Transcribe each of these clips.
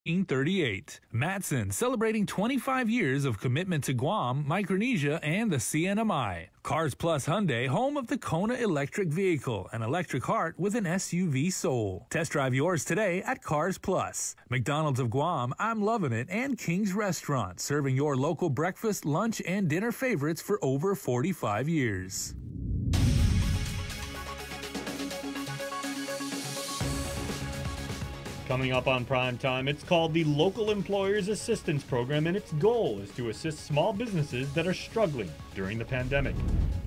1938. Matson celebrating 25 years of commitment to Guam, Micronesia, and the CNMI. Cars Plus Hyundai, home of the Kona electric vehicle, an electric heart with an SUV soul. Test drive yours today at Cars Plus. McDonald's of Guam, I'm loving it, and King's Restaurant, serving your local breakfast, lunch, and dinner favorites for over 45 years. Coming up on Prime Time, it's called the Local Employers Assistance Program, and its goal is to assist small businesses that are struggling during the pandemic.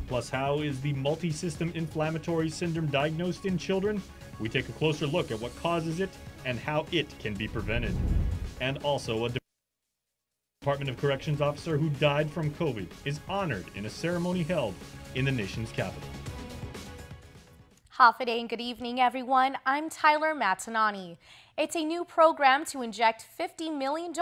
Plus, how is the multi-system inflammatory syndrome diagnosed in children? We take a closer look at what causes it and how it can be prevented. And also, a Department of Corrections officer who died from COVID is honored in a ceremony held in the nation's capital. Half a day and good evening, everyone. I'm Tyler Matanani. It's a new program to inject $50 million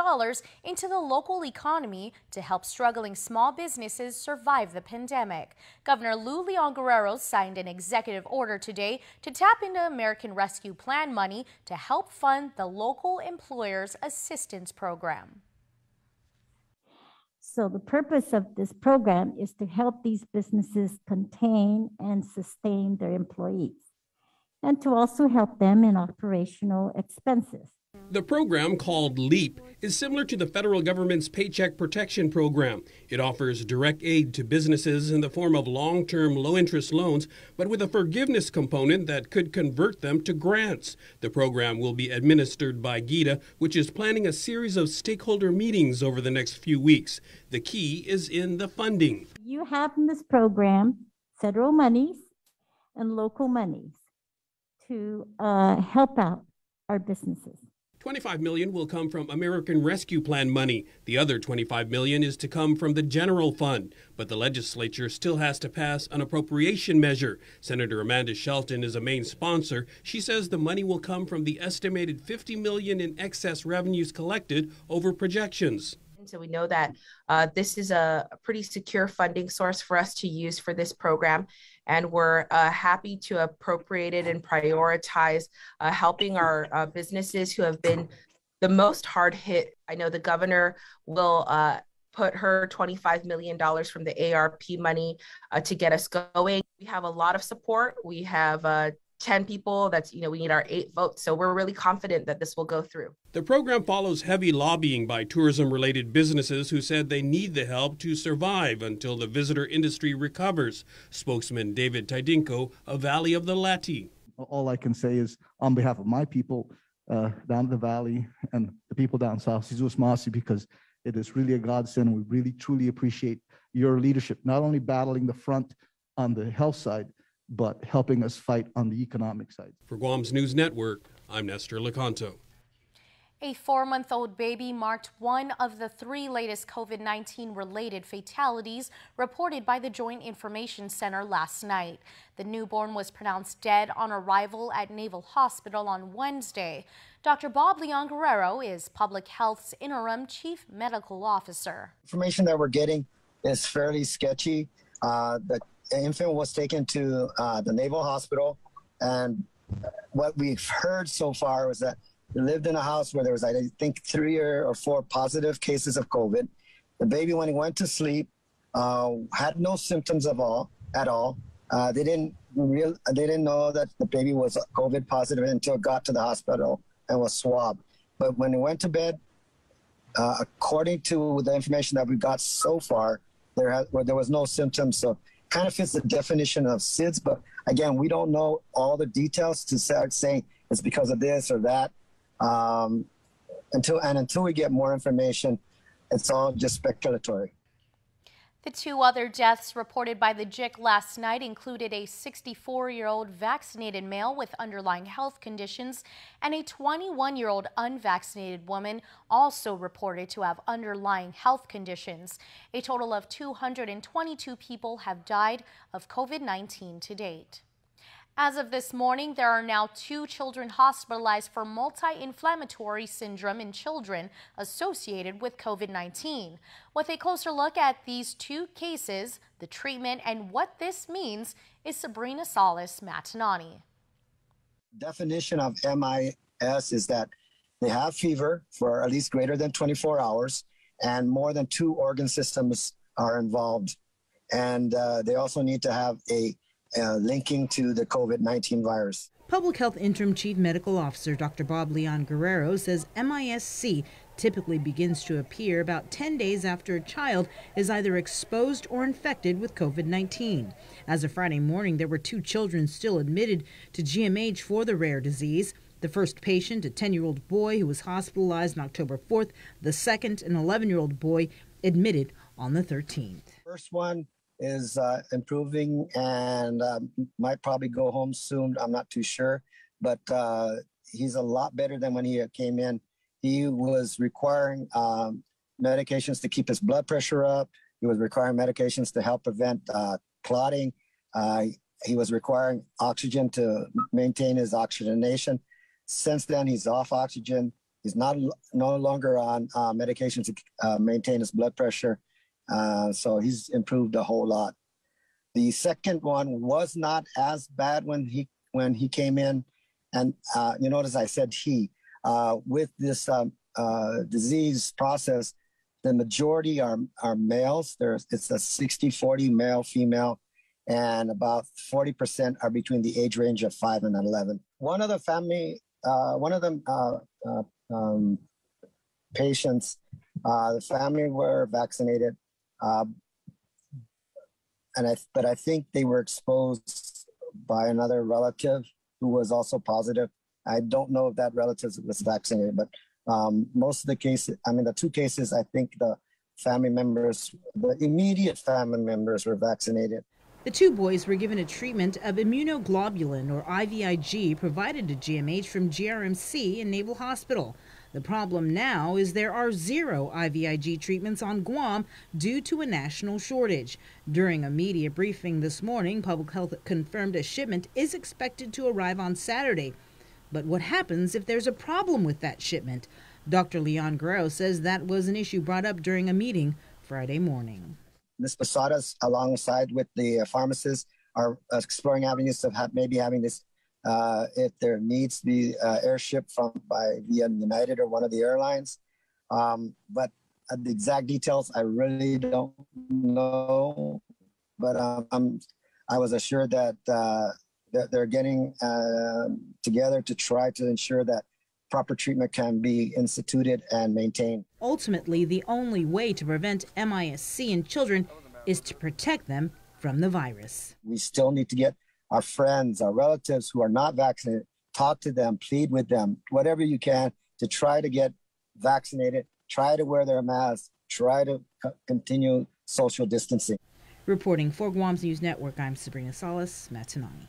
into the local economy to help struggling small businesses survive the pandemic. Governor Lou Leon Guerrero signed an executive order today to tap into American Rescue Plan money to help fund the Local Employers Assistance Program. So the purpose of this program is to help these businesses contain and sustain their employees, and to also help them in operational expenses. The program, called LEAP, is similar to the federal government's Paycheck Protection Program. It offers direct aid to businesses in the form of long-term, low-interest loans, but with a forgiveness component that could convert them to grants. The program will be administered by GITA, which is planning a series of stakeholder meetings over the next few weeks. The key is in the funding. You have in this program federal monies and local monies to help out our businesses. $25 million will come from American Rescue Plan money. The other $25 million is to come from the general fund. But the legislature still has to pass an appropriation measure. Senator Amanda Shelton is a main sponsor. She says the money will come from the estimated $50 million in excess revenues collected over projections. So we know that this is a pretty secure funding source for us to use for this program. And we're happy to appropriate it and prioritize helping our businesses who have been the most hard hit. I know the governor will put her $25 million from the ARP money to get us going. We have a lot of support. We have 10 people, we need our 8 votes. So we're really confident that this will go through. The program follows heavy lobbying by tourism-related businesses who said they need the help to survive until the visitor industry recovers. Spokesman David Tidinko of Valley of the Lati. All I can say is on behalf of my people down the valley and the people down south, Sizus Masi, because it is really a godsend. We really, truly appreciate your leadership, not only battling the front on the health side, but helping us fight on the economic side. For Guam's News Network, I'm Nestor Lecanto. A 4-month-old baby marked one of the 3 latest COVID-19 related fatalities reported by the Joint Information Center last night. The newborn was pronounced dead on arrival at Naval Hospital on Wednesday. Dr. Bob Leon Guerrero is Public Health's interim chief medical officer. Information that we're getting is fairly sketchy. The infant was taken to the Naval Hospital, and what we've heard so far was that they lived in a house where there was, I think, 3 or 4 positive cases of COVID. The baby, when he went to sleep, had no symptoms at all. They didn't know that the baby was COVID positive until it got to the hospital and was swabbed. But when he went to bed, according to the information that we got so far, there was no symptoms. So kind of fits the definition of SIDS, but again, we don't know all the details to start saying it's because of this or that. Until we get more information, it's all just speculatory. The 2 other deaths reported by the JIC last night included a 64-year-old vaccinated male with underlying health conditions and a 21-year-old unvaccinated woman also reported to have underlying health conditions. A total of 222 people have died of COVID-19 to date. As of this morning, there are now 2 children hospitalized for multi-inflammatory syndrome in children associated with COVID-19. With a closer look at these 2 cases, the treatment, and what this means is Sabrina Salas Matanani. Definition of MIS is that They have fever for at least greater than 24 hours, and more than 2 organ systems are involved. And they also need to have a linking to the COVID-19 virus. Public Health Interim Chief Medical Officer Dr. Bob Leon Guerrero says MIS-C typically begins to appear about 10 days after a child is either exposed or infected with COVID-19. As of Friday morning, there were 2 children still admitted to GMH for the rare disease. The first patient, a 10-year-old boy who was hospitalized on October 4th. The second, an 11-year-old boy, admitted on the 13th. First one is improving and might probably go home soon. I'm not too sure, but he's a lot better than when he came in. He was requiring medications to keep his blood pressure up. He was requiring medications to help prevent clotting. He was requiring oxygen to maintain his oxygenation. Since then, he's off oxygen. He's no longer on medication to maintain his blood pressure. So he's improved a whole lot. The second one was not as bad when he came in. And you notice I said with this disease process, the majority are males. It's a 60-40 male-female, and about 40% are between the age range of 5 and 11. One of them patients, the family were vaccinated, but I think they were exposed by another relative who was also positive. I don't know if that relative was vaccinated, but most of the cases, the 2 cases, I think the immediate family members were vaccinated. The 2 boys were given a treatment of immunoglobulin, or IVIG, provided to GMH from GRMC in Naval Hospital. The problem now is there are 0 IVIG treatments on Guam due to a national shortage. During a media briefing this morning, Public Health confirmed a shipment is expected to arrive on Saturday. But what happens if there's a problem with that shipment? Dr. Leon Guerrero says that was an issue brought up during a meeting Friday morning. Ms. Posadas, alongside with the pharmacists, are exploring avenues of maybe having this, if there needs to be airship via United or one of the airlines. But the exact details, I really don't know. But I was assured that they're getting together to try to ensure that proper treatment can be instituted and maintained. Ultimately, the only way to prevent MIS-C in children is to protect them from the virus. We still need to get our friends, our relatives who are not vaccinated, talk to them, plead with them, whatever you can to try to get vaccinated, try to wear their masks, try to continue social distancing. Reporting for Guam's News Network, I'm Sabrina Salas, Matanani.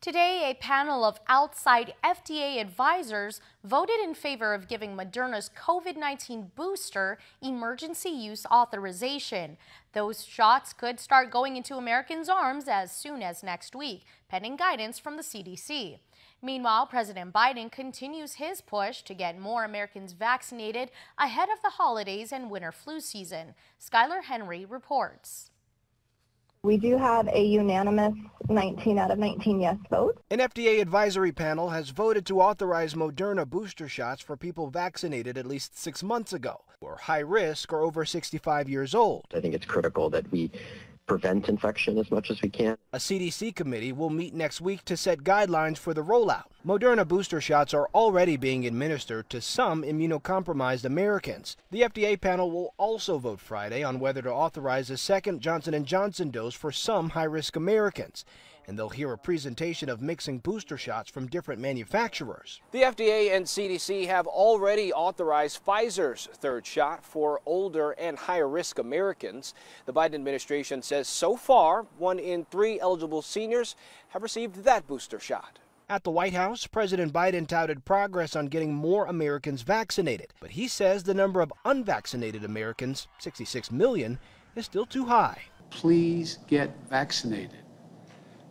Today, a panel of outside FDA advisors voted in favor of giving Moderna's COVID-19 booster emergency use authorization. Those shots could start going into Americans' arms as soon as next week, pending guidance from the CDC. Meanwhile, President Biden continues his push to get more Americans vaccinated ahead of the holidays and winter flu season. Skylar Henry reports. We do have a unanimous 19 out of 19 yes votes. An FDA advisory panel has voted to authorize Moderna booster shots for people vaccinated at least 6 months ago, who are high risk or over 65 years old. I think it's critical that we prevent infection as much as we can. A CDC committee will meet next week to set guidelines for the rollout. Moderna booster shots are already being administered to some immunocompromised Americans. The FDA panel will also vote Friday on whether to authorize a second Johnson & Johnson dose for some high-risk Americans. And they'll hear a presentation of mixing booster shots from different manufacturers. The FDA and CDC have already authorized Pfizer's third shot for older and higher risk Americans. The Biden administration says so far, 1 in 3 eligible seniors have received that booster shot. At the White House, President Biden touted progress on getting more Americans vaccinated. But he says the number of unvaccinated Americans, 66 million, is still too high. Please get vaccinated.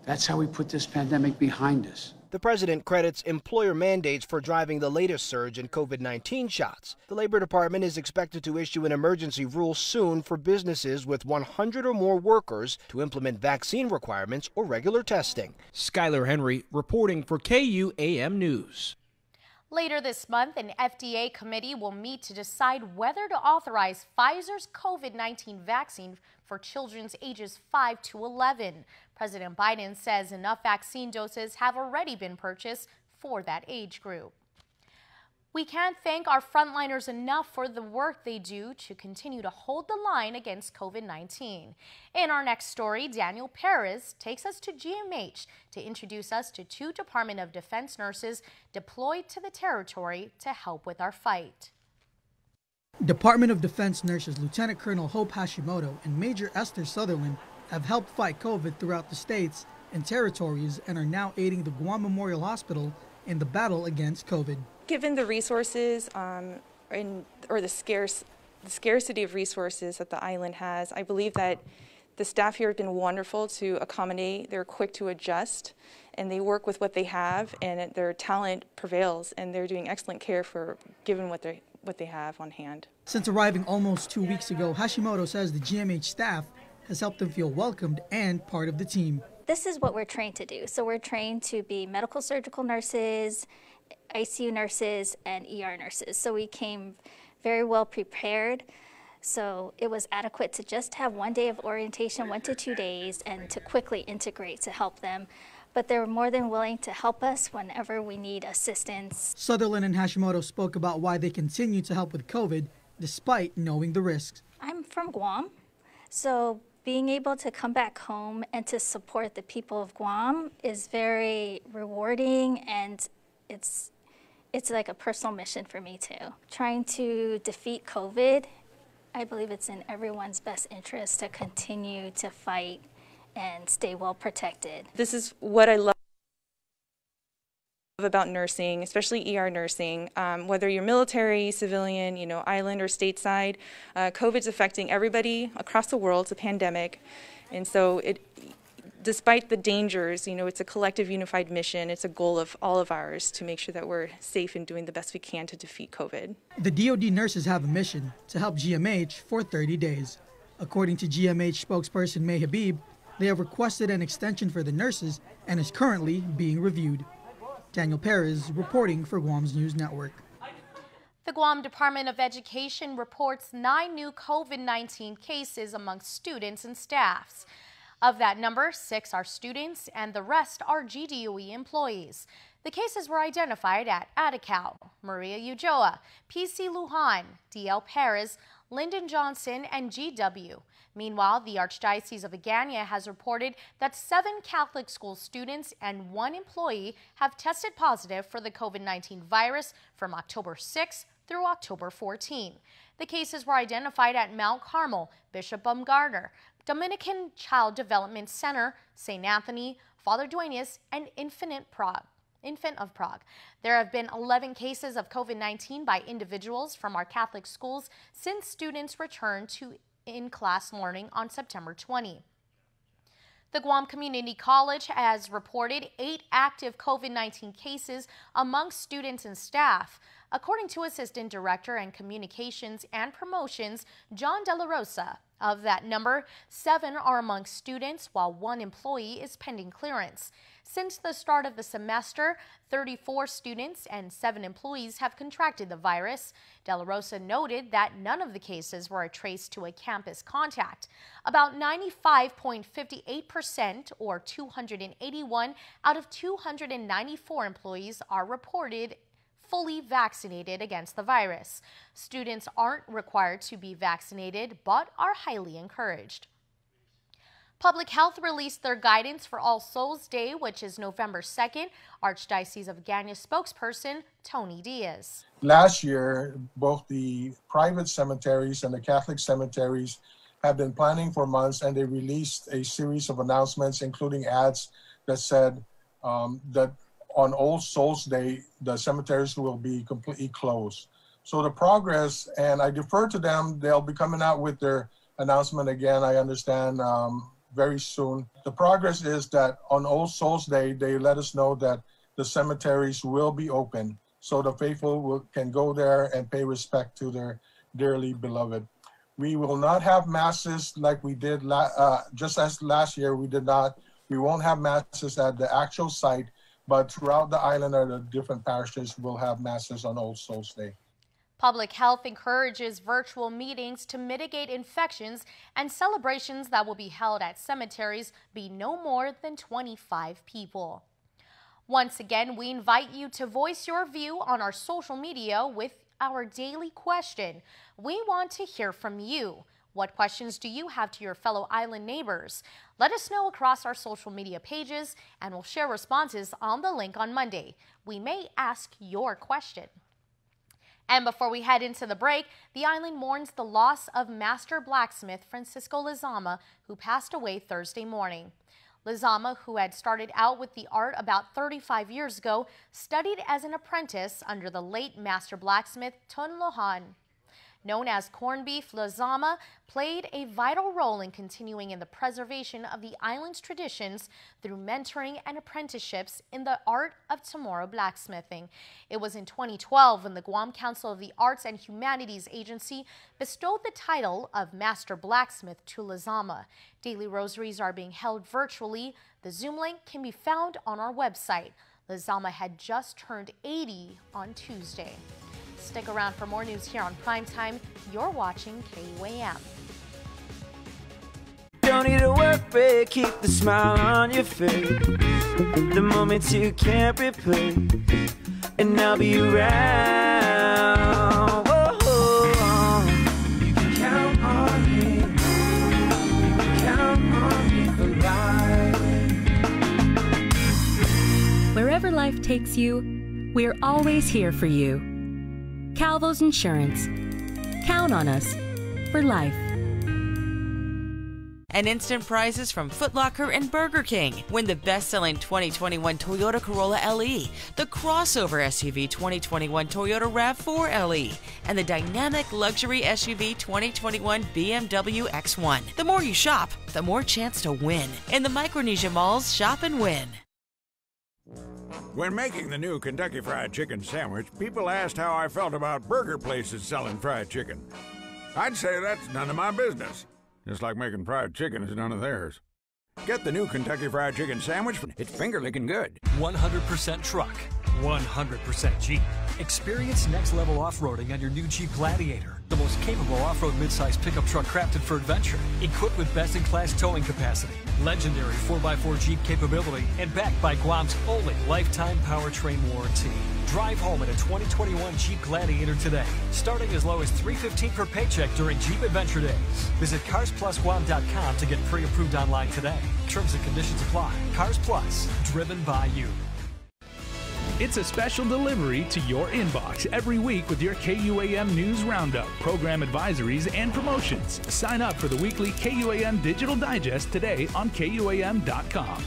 That's how we put this pandemic behind us. The president credits employer mandates for driving the latest surge in COVID-19 shots. The Labor Department is expected to issue an emergency rule soon for businesses with 100 or more workers to implement vaccine requirements or regular testing. Skylar Henry reporting for KUAM News. Later this month, an FDA committee will meet to decide whether to authorize Pfizer's COVID-19 vaccine for children's ages 5 to 11. President Biden says enough vaccine doses have already been purchased for that age group. We can't thank our frontliners enough for the work they do to continue to hold the line against COVID-19. In our next story, Daniel Perez takes us to GMH to introduce us to 2 Department of Defense nurses deployed to the territory to help with our fight. Department of Defense nurses Lieutenant Colonel Hope Hashimoto and Major Esther Sutherland have helped fight COVID throughout the states and territories and are now aiding the Guam Memorial Hospital in the battle against COVID. Given the resources or the scarcity of resources that the island has, I believe that the staff here have been wonderful to accommodate. They're quick to adjust, and they work with what they have, and their talent prevails, and they're doing excellent care for given what they have on hand. Since arriving almost 2 weeks ago, Hashimoto says the GMH staff has helped them feel welcomed and part of the team. This is what we're trained to do. So we're trained to be medical surgical nurses, ICU nurses, and ER nurses. So we came very well prepared. So it was adequate to just have 1 day of orientation, 1 to 2 days, and to quickly integrate to help them. But they were more than willing to help us whenever we need assistance. Sutherland and Hashimoto spoke about why they continue to help with COVID despite knowing the risks. I'm from Guam, so being able to come back home and to support the people of Guam is very rewarding, and it's like a personal mission for me too. Trying to defeat COVID, I believe it's in everyone's best interest to continue to fight and stay well protected. This is what I love about nursing, especially ER nursing. Whether you're military, civilian, island or stateside, COVID's affecting everybody across the world. It's a pandemic, and so despite the dangers, it's a collective unified mission. It's a goal of all of ours to make sure that we're safe and doing the best we can to defeat COVID. The DoD nurses have a mission to help GMH for 30 days. According to GMH spokesperson May Habib, they have requested an extension for the nurses and is currently being reviewed. Daniel Perez reporting for Guam's News Network. The Guam Department of Education reports 9 new COVID-19 cases amongst students and staffs. Of that number, 6 are students and the rest are GDOE employees. The cases were identified at Atacao, Maria Ujoa, PC Lujan, DL Perez, Lyndon Johnson, and GW. Meanwhile, the Archdiocese of Agana has reported that 7 Catholic school students and 1 employee have tested positive for the COVID-19 virus from October 6 through October 14. The cases were identified at Mount Carmel, Bishop Baumgartner, Dominican Child Development Center, St. Anthony, Father Duenas, and Infant of Prague. There have been 11 cases of COVID-19 by individuals from our Catholic schools since students returned to in-class learning on September 20. The Guam Community College has reported 8 active COVID-19 cases amongst students and staff. According to Assistant Director in Communications and Promotions, John De La Rosa, of that number, 7 are amongst students, while 1 employee is pending clearance. Since the start of the semester, 34 students and 7 employees have contracted the virus. De La Rosa noted that none of the cases were traced to a campus contact. About 95.58%, or 281 out of 294 employees, are reported fully vaccinated against the virus. Students aren't required to be vaccinated, but are highly encouraged. Public Health released their guidance for All Souls Day, which is November 2nd. Archdiocese of Agana spokesperson Tony Diaz. Last year, both the private cemeteries and the Catholic cemeteries have been planning for months, and they released a series of announcements, including ads that said that on All Souls Day, the cemeteries will be completely closed. So the progress, and I defer to them, they'll be coming out with their announcement again, I understand, very soon. The progress is that on All Souls Day, they let us know that the cemeteries will be open, so the faithful can go there and pay respect to their dearly beloved. We will not have masses like we did, just as last year we did not. We won't have masses at the actual site, but throughout the island or the different parishes will have masses on All Souls Day. Public Health encourages virtual meetings to mitigate infections, and celebrations that will be held at cemeteries be no more than 25 people. Once again, we invite you to voice your view on our social media with our daily question. We want to hear from you. What questions do you have to your fellow island neighbors? Let us know across our social media pages, and we'll share responses on the link on Monday. We may ask your question. And before we head into the break, the island mourns the loss of master blacksmith Francisco Lizama, who passed away Thursday morning. Lizama, who had started out with the art about 35 years ago, studied as an apprentice under the late master blacksmith Tun Lohan. Known as Corned Beef, Lizama played a vital role in continuing in the preservation of the island's traditions through mentoring and apprenticeships in the art of tomorrow blacksmithing. It was in 2012 when the Guam Council of the Arts and Humanities Agency bestowed the title of Master Blacksmith to Lizama. Daily rosaries are being held virtually. The Zoom link can be found on our website. Lizama had just turned 80 on Tuesday. Stick around for more news here on Primetime. You're watching KUAM. Don't need a work break, keep the smile on your face. The moments you can't replace, and I'll be around. Whoa. You can count on me. You can count on me for life. Wherever life takes you, we're always here for you. Calvo's Insurance. Count on us for life. And instant prizes from Foot Locker and Burger King. Win the best-selling 2021 Toyota Corolla LE, the crossover SUV 2021 Toyota RAV4 LE, and the dynamic luxury SUV 2021 BMW X1. The more you shop, the more chance to win. In the Micronesia Malls, shop and win. When making the new Kentucky Fried Chicken sandwich, people asked how I felt about burger places selling fried chicken. I'd say that's none of my business. Just like making fried chicken is none of theirs. Get the new Kentucky Fried Chicken sandwich. It's finger-licking good. 100% truck, 100% Jeep. Experience next-level off-roading on your new Jeep Gladiator, the most capable off-road midsize pickup truck crafted for adventure, equipped with best-in-class towing capacity, legendary 4x4 Jeep capability, and backed by Guam's only lifetime powertrain warranty. Drive home in a 2021 Jeep Gladiator today, starting as low as $315 per paycheck during Jeep Adventure Days. Visit CarsPlusGuam.com to get pre-approved online today. Terms and conditions apply. Cars Plus, driven by you. It's a special delivery to your inbox every week with your KUAM News Roundup, program advisories, and promotions. Sign up for the weekly KUAM Digital Digest today on KUAM.com.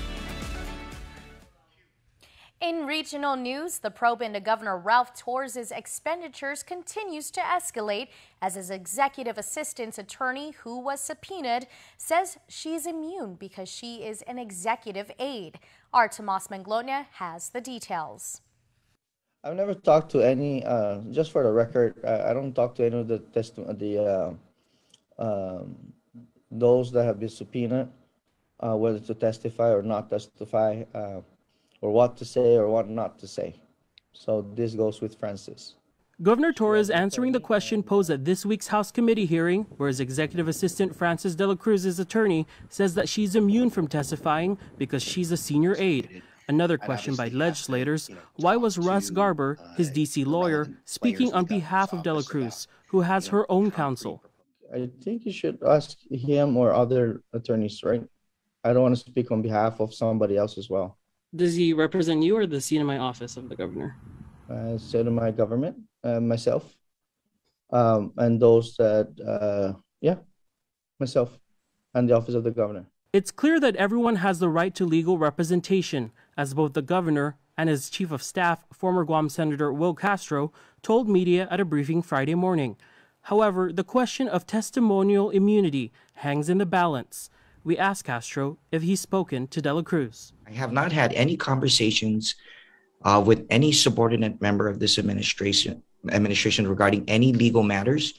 In regional news, the probe into Governor Ralph Torres' expenditures continues to escalate as his executive assistant's attorney, who was subpoenaed, says she's immune because she is an executive aide. Our Tomas Manglona has the details. I've never talked to any, just for the record, I don't talk to any of the those that have been subpoenaed, whether to testify or not testify, or what to say or what not to say. So this goes with Francis. Governor Torres answering the question posed at this week's House Committee hearing, where his executive assistant Francis de la Cruz's attorney says that she's immune from testifying because she's a senior aide. Another question by legislators, why was Russ Garber, his D.C. lawyer, speaking on behalf of de la Cruz, who has her own counsel? I think you should ask him or other attorneys, right? I don't want to speak on behalf of somebody else as well. Does he represent you or the CNMI office of the governor? CNMI government, myself, and those that, myself and the office of the governor. It's clear that everyone has the right to legal representation, as both the governor and his chief of staff, former Guam Senator Will Castro, told media at a briefing Friday morning. However, the question of testimonial immunity hangs in the balance. We asked Castro if he's spoken to de la Cruz. I have not had any conversations with any subordinate member of this administration regarding any legal matters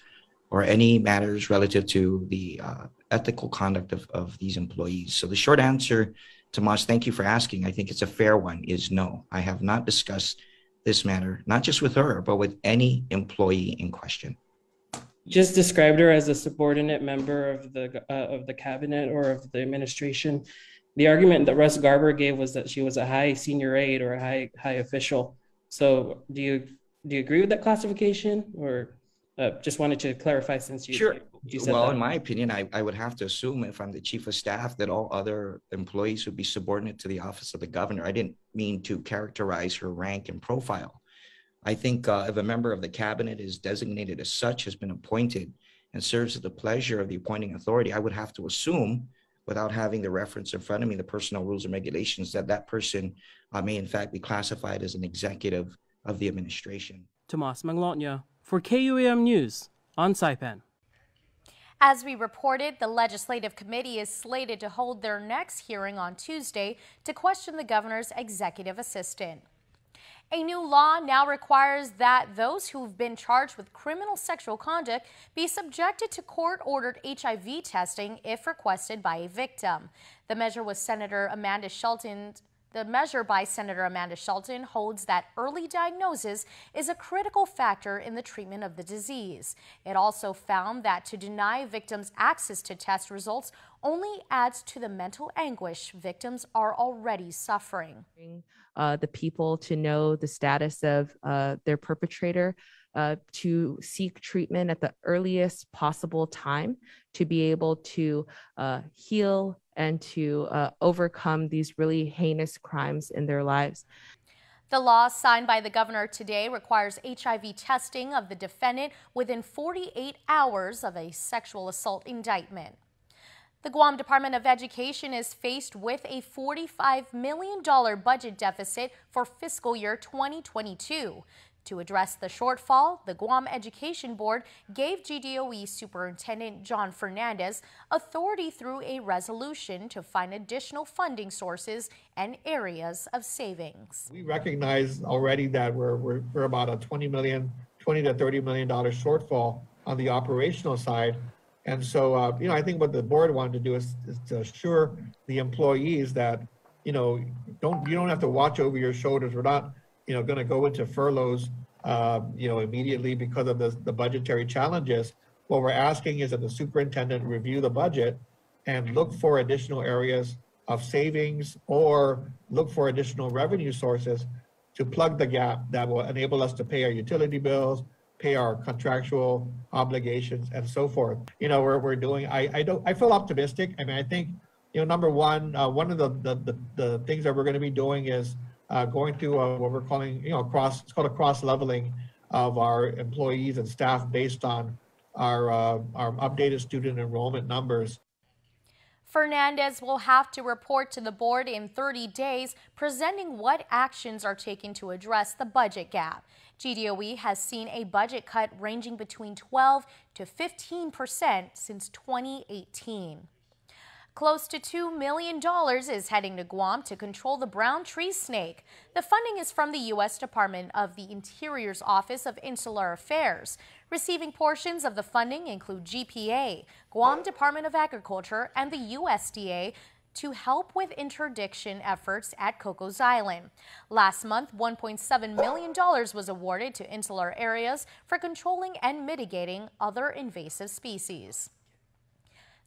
or any matters relative to the ethical conduct of these employees. So the short answer Tomas, thank you for asking. I think it's a fair one, is no. I have not discussed this matter, not just with her, but with any employee in question. Just described her as a subordinate member of the cabinet or of the administration. The argument that Russ Garber gave was that she was a high senior aide or a high official. So do you agree with that classification, or just wanted to clarify since you said Well, that? in my opinion, I would have to assume if I'm the chief of staff that all other employees would be subordinate to the office of the governor. I didn't mean to characterize her rank and profile. I think if a member of the cabinet is designated as such, has been appointed, and serves at the pleasure of the appointing authority, I would have to assume, without having the reference in front of me, the personnel rules and regulations, that that person may in fact be classified as an executive of the administration. Tomas Manglotnya for KUAM News on Saipan. As we reported, the Legislative Committee is slated to hold their next hearing on Tuesday to question the governor's executive assistant. A new law now requires that those who've been charged with criminal sexual conduct be subjected to court-ordered HIV testing if requested by a victim. The measure by Senator Amanda Shelton holds that early diagnosis is a critical factor in the treatment of the disease. It also found that to deny victims access to test results only adds to the mental anguish victims are already suffering. The people to know the status of their perpetrator, to seek treatment at the earliest possible time, to be able to heal and to overcome these really heinous crimes in their lives. The law signed by the governor today requires HIV testing of the defendant within 48 hours of a sexual assault indictment. The Guam Department of Education is faced with a $45 million budget deficit for fiscal year 2022. To address the shortfall, the Guam Education Board gave GDOE Superintendent John Fernandez authority through a resolution to find additional funding sources and areas of savings. We recognize already that we're about a $20 to $30 million shortfall on the operational side. And so, I think what the board wanted to do is to assure the employees that, you don't have to watch over your shoulders. We're not, going to go into furloughs, immediately because of the budgetary challenges. What we're asking is that the superintendent review the budget and look for additional areas of savings or look for additional revenue sources to plug the gap that will enable us to pay our utility bills, pay our contractual obligations, and so forth. We're doing. I feel optimistic. I mean, I think, number one, one of the things that we're going to be doing is going through what we're calling, it's called a cross leveling of our employees and staff based on our updated student enrollment numbers. Fernandez will have to report to the board in 30 days, presenting what actions are taken to address the budget gap. GDOE has seen a budget cut ranging between 12 to 15% since 2018. Close to $2 million is heading to Guam to control the brown tree snake. The funding is from the U.S. Department of the Interior's Office of Insular Affairs. Receiving portions of the funding include GPA, Guam Department of Agriculture, and the USDA to help with interdiction efforts at Cocos Island. Last month, $1.7 million was awarded to insular areas for controlling and mitigating other invasive species.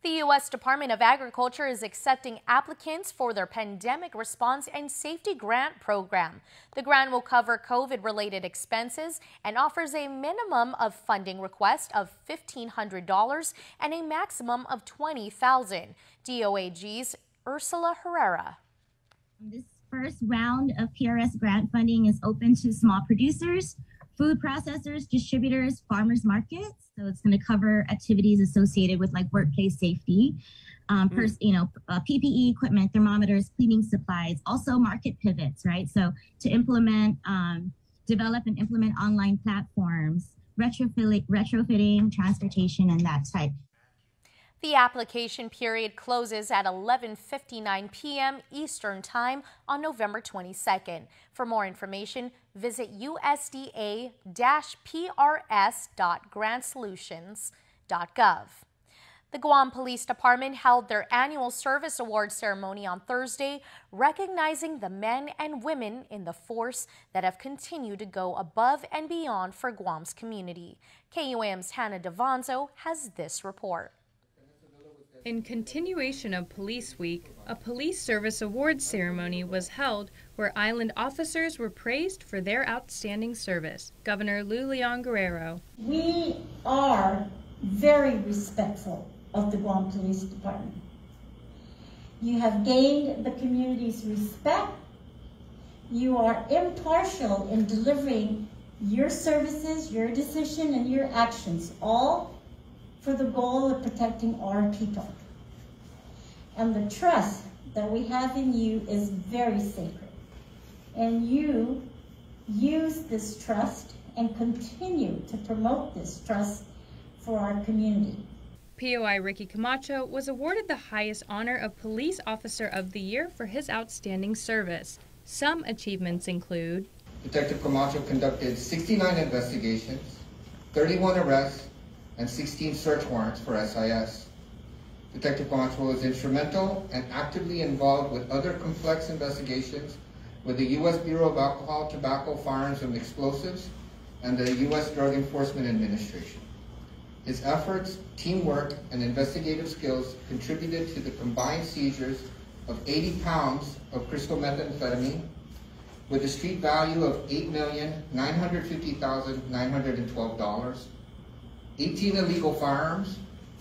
The U.S. Department of Agriculture is accepting applicants for their Pandemic Response and Safety Grant Program. The grant will cover COVID-related expenses and offers a minimum of funding request of $1,500 and a maximum of $20,000. DOAG's Ursula Herrera. This first round of PRS grant funding is open to small producers, food processors, distributors, farmers markets. So it's going to cover activities associated with like workplace safety, PPE equipment, thermometers, cleaning supplies, also market pivots, right? So to implement, develop and implement online platforms, retrofitting, transportation, and that type. The application period closes at 11:59 p.m. Eastern Time on November 22nd. For more information, visit USDA-PRS.grantsolutions.gov. The Guam Police Department held their annual service award ceremony on Thursday, recognizing the men and women in the force that have continued to go above and beyond for Guam's community. KUAM's Hannah Devonzo has this report. In continuation of Police Week, a Police Service Awards ceremony was held where island officers were praised for their outstanding service. Governor Lou Leon Guerrero. We are very respectful of the Guam Police Department. You have gained the community's respect. You are impartial in delivering your services, your decision, and your actions, all for the goal of protecting our people. And the trust that we have in you is very sacred. And you use this trust and continue to promote this trust for our community. POI Ricky Camacho was awarded the highest honor of Police Officer of the Year for his outstanding service. Some achievements include: Detective Camacho conducted 69 investigations, 31 arrests, and 16 search warrants for SIS. Detective Camacho was instrumental and actively involved with other complex investigations with the U.S. Bureau of Alcohol, Tobacco, Firearms, and Explosives, and the U.S. Drug Enforcement Administration. His efforts, teamwork, and investigative skills contributed to the combined seizures of 80 pounds of crystal methamphetamine with a street value of $8,950,912, 18 illegal firearms,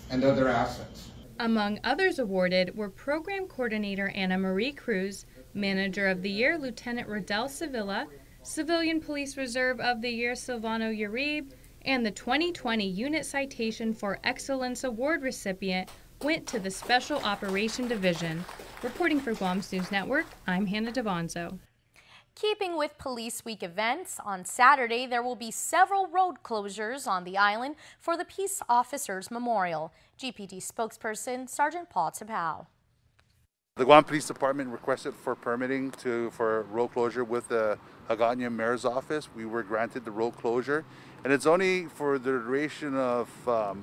and other assets. Among others awarded were Program Coordinator Anna Marie Cruz, Manager of the Year Lieutenant Rodel Sevilla, Civilian Police Reserve of the Year Silvano Uribe, and the 2020 Unit Citation for Excellence Award recipient went to the Special Operation Division. Reporting for Guam's News Network, I'm Hannah Devonzo. Keeping with Police Week events, on Saturday there will be several road closures on the island for the Peace Officers Memorial. GPD spokesperson Sergeant Paul Tapau. The Guam Police Department requested for permitting for road closure with the Hagåtña Mayor's Office. We were granted the road closure, and it's only for the duration of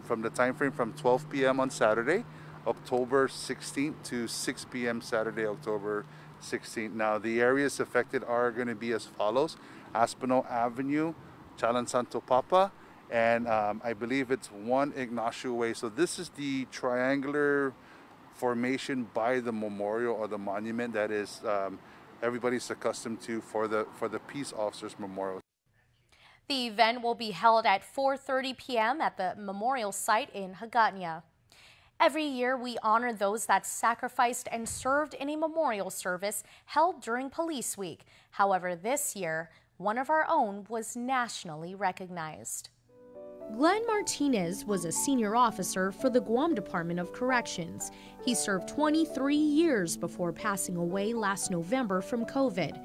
from the time frame from 12 p.m. on Saturday, October 16th to 6 p.m. Saturday, October 16th. Now, the areas affected are going to be as follows: Aspinall Avenue, Chalan Santo Papa, and I believe it's 1 Ignacio Way. So this is the triangular formation by the memorial or the monument that is everybody's accustomed to for the Peace Officers Memorial. The event will be held at 4:30 p.m. at the memorial site in Hagåtña. Every year, we honor those that sacrificed and served in a memorial service held during Police Week. However, this year, one of our own was nationally recognized. Glenn Martinez was a senior officer for the Guam Department of Corrections. He served 23 years before passing away last November from COVID.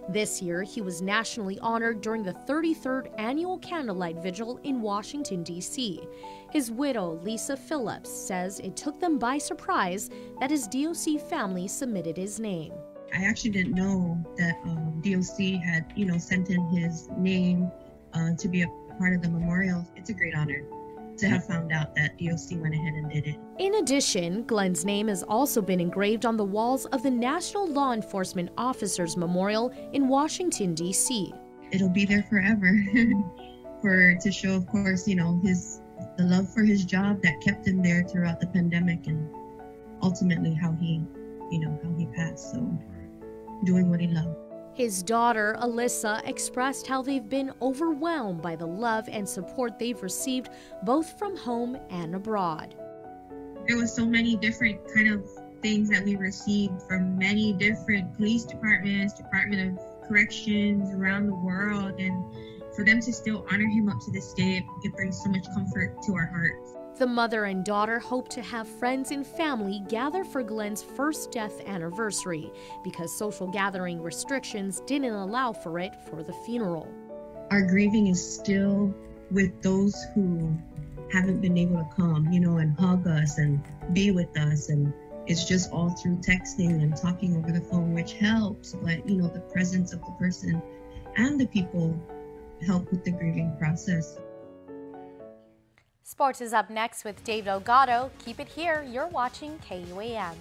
This year, he was nationally honored during the 33rd Annual Candlelight Vigil in Washington, D.C. His widow, Lisa Phillips, says it took them by surprise that his DOC family submitted his name. I actually didn't know that DOC had, sent in his name to be a part of the memorial. It's a great honor to have found out that DOC went ahead and did it. In addition, Glenn's name has also been engraved on the walls of the National Law Enforcement Officers Memorial in Washington, D.C. It'll be there forever to show, of course, the love for his job that kept him there throughout the pandemic, and ultimately how he passed. So doing what he loved. His daughter, Alyssa, expressed how they've been overwhelmed by the love and support they've received both from home and abroad. There was so many different kind of things that we received from many different police departments, Department of Corrections around the world, and for them to still honor him up to this day, it brings so much comfort to our hearts. The mother and daughter hope to have friends and family gather for Glenn's first death anniversary because social gathering restrictions didn't allow for it for the funeral. Our grieving is still with those who haven't been able to come, and hug us and be with us, and it's just all through texting and talking over the phone, which helps, but the presence of the person and the people help with the grieving process. Sports is up next with Dave Delgado. Keep it here. You're watching KUAM.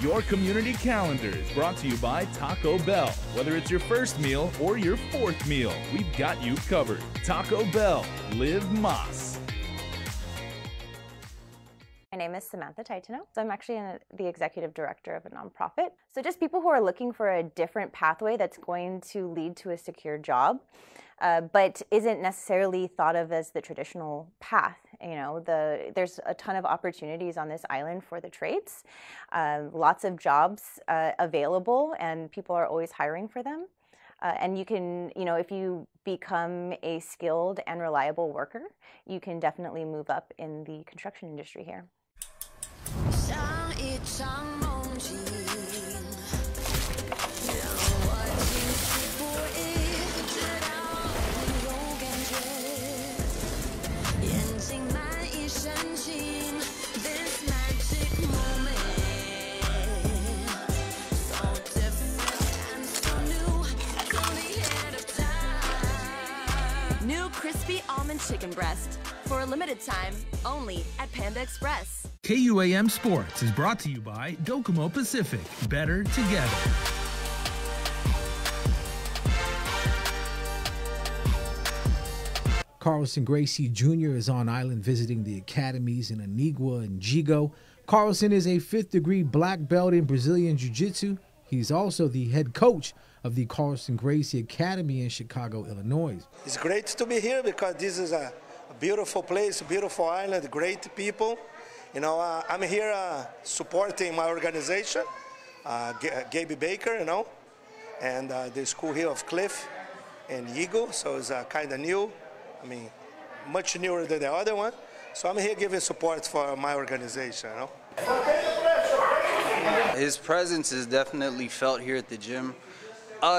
Your community calendar is brought to you by Taco Bell. Whether it's your first meal or your fourth meal, we've got you covered. Taco Bell, live Mas. My name is Samantha Titano. So I'm actually the executive director of a nonprofit. So just people who are looking for a different pathway that's going to lead to a secure job, but isn't necessarily thought of as the traditional path. You know, there's a ton of opportunities on this island for the trades, lots of jobs available, and people are always hiring for them. And you can, you know, if you become a skilled and reliable worker, you can definitely move up in the construction industry here. New crispy almond chicken breast. For a limited time, only at Panda Express. KUAM Sports is brought to you by Docomo Pacific. Better together. Carlson Gracie Jr. is on island visiting the academies in Anigua and Jigo. Carlson is a 5th-degree black belt in Brazilian Jiu-Jitsu. He's also the head coach of the Carlson Gracie Academy in Chicago, Illinois. It's great to be here because this is a beautiful place, beautiful island, great people. You know, I'm here supporting my organization, Gaby Baker, you know, and the school here of Cliff and Eagle, so it's kind of new. I mean, much newer than the other one. So I'm here giving support for my organization, you know. His presence is definitely felt here at the gym.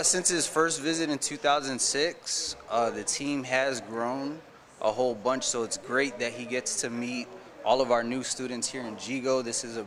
Since his first visit in 2006, the team has grown a whole bunch, so it's great that he gets to meet all of our new students here in Jigo. This is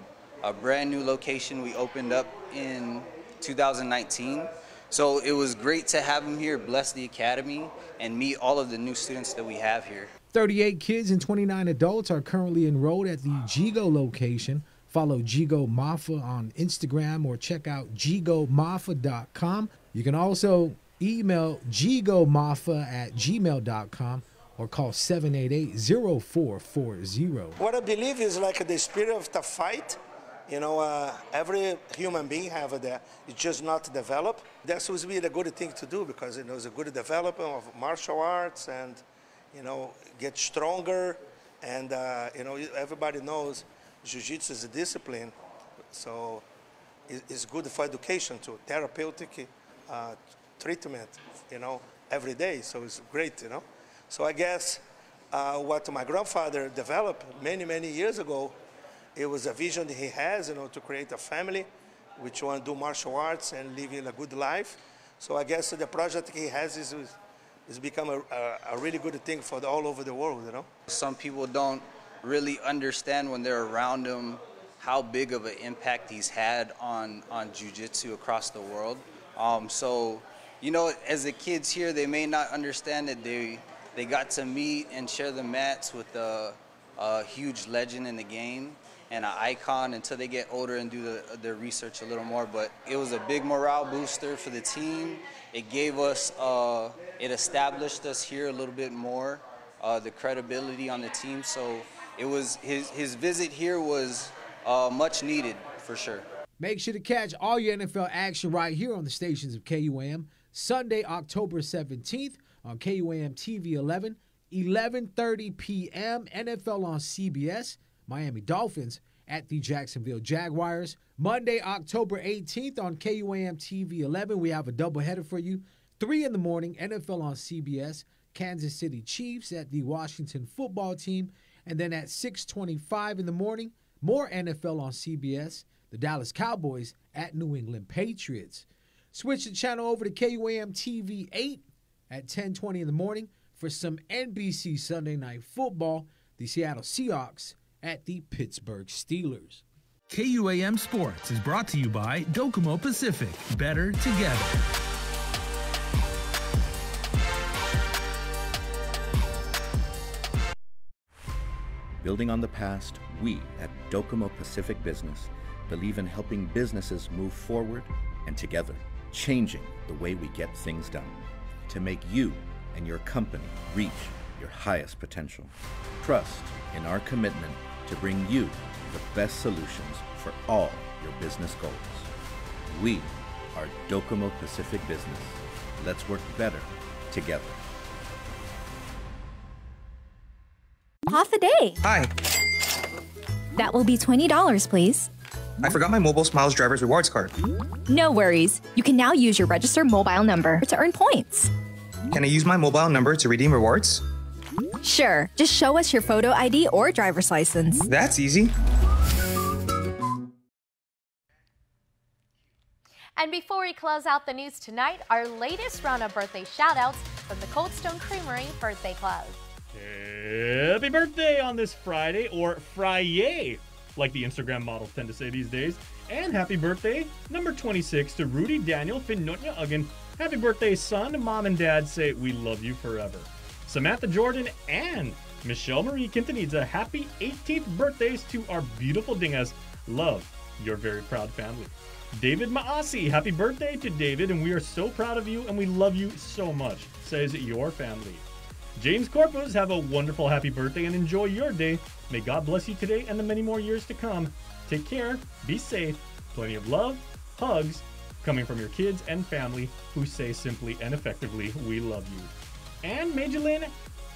a brand new location we opened up in 2019. So it was great to have him here, bless the academy, and meet all of the new students that we have here. 38 kids and 29 adults are currently enrolled at the Jigo location. Follow Jigo Mafa on Instagram or check out jigomafa.com. You can also email jigomafa@gmail.com or call 788-0440. What I believe is like the spirit of the fight. You know, every human being have that. It's just not developed. That's would be the good thing to do because it was a good development of martial arts and, you know, get stronger. And, you know, everybody knows Jiu-Jitsu is a discipline. So it's good for education too, therapeutic treatment, you know, every day. So it's great, you know. So I guess what my grandfather developed many, many years ago, it was a vision that he has, you know, to create a family which want to do martial arts and live in a good life. So I guess the project he has is become a really good thing for all over the world, you know. Some people don't really understand when they're around him how big of an impact he's had on jiu-jitsu across the world. So, you know, as the kids here, they may not understand that they got to meet and share the mats with a huge legend in the game and an icon until they get older and do their research a little more. But it was a big morale booster for the team. It gave us, it established us here a little bit more, the credibility on the team. So it was, his visit here was much needed for sure. Make sure to catch all your NFL action right here on the stations of KUAM. Sunday, October 17th on KUAM TV 11, 11:30 p.m. NFL on CBS, Miami Dolphins, at the Jacksonville Jaguars. Monday, October 18th on KUAM TV 11, we have a doubleheader for you. 3 in the morning, NFL on CBS, Kansas City Chiefs at the Washington football team. And then at 6:25 in the morning, more NFL on CBS, the Dallas Cowboys at New England Patriots. Switch the channel over to KUAM TV 8 at 10:20 in the morning for some NBC Sunday Night Football, the Seattle Seahawks at the Pittsburgh Steelers. KUAM Sports is brought to you by Docomo Pacific. Better together. Building on the past, we at Docomo Pacific Business believe in helping businesses move forward and together, changing the way we get things done to make you and your company reach your highest potential. Trust in our commitment to bring you the best solutions for all your business goals. We are Docomo Pacific Business. Let's work better together. Half a day. Hi. That will be $20, please. I forgot my Mobile Smiles Driver's Rewards card. No worries. You can now use your registered mobile number to earn points. Can I use my mobile number to redeem rewards? Sure. Just show us your photo ID or driver's license. That's easy. And before we close out the news tonight, our latest round of birthday shout-outs from the Cold Stone Creamery Birthday Club. Happy birthday on this Friday, or Friday, like the Instagram models tend to say these days. And happy birthday, number 26, to Rudy Daniel Finotnya Uggan. Happy birthday, son. Mom and dad say we love you forever. Samantha Jordan and Michelle Marie Quintanilla, happy 18th birthdays to our beautiful dingas. Love, your very proud family. David Maasi, happy birthday to David, and we are so proud of you and we love you so much, says your family. James Corpus, have a wonderful happy birthday and enjoy your day. May God bless you today and the many more years to come. Take care, be safe, plenty of love, hugs, coming from your kids and family who say simply and effectively, we love you. And Majolin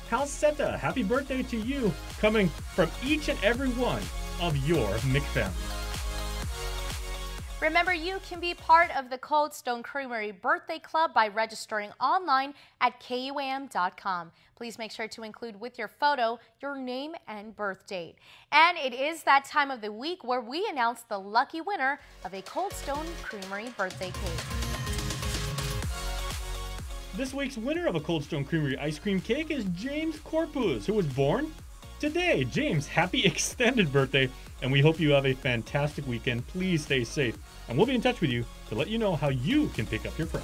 Halseta, happy birthday to you, coming from each and every one of your McFamily. Remember, you can be part of the Cold Stone Creamery Birthday Club by registering online at KUAM.com. Please make sure to include with your photo your name and birth date. And it is that time of the week where we announce the lucky winner of a Cold Stone Creamery birthday cake. This week's winner of a Cold Stone Creamery ice cream cake is James Corpus, who was born today. James, happy extended birthday, and we hope you have a fantastic weekend. Please stay safe, and we'll be in touch with you to let you know how you can pick up your prize.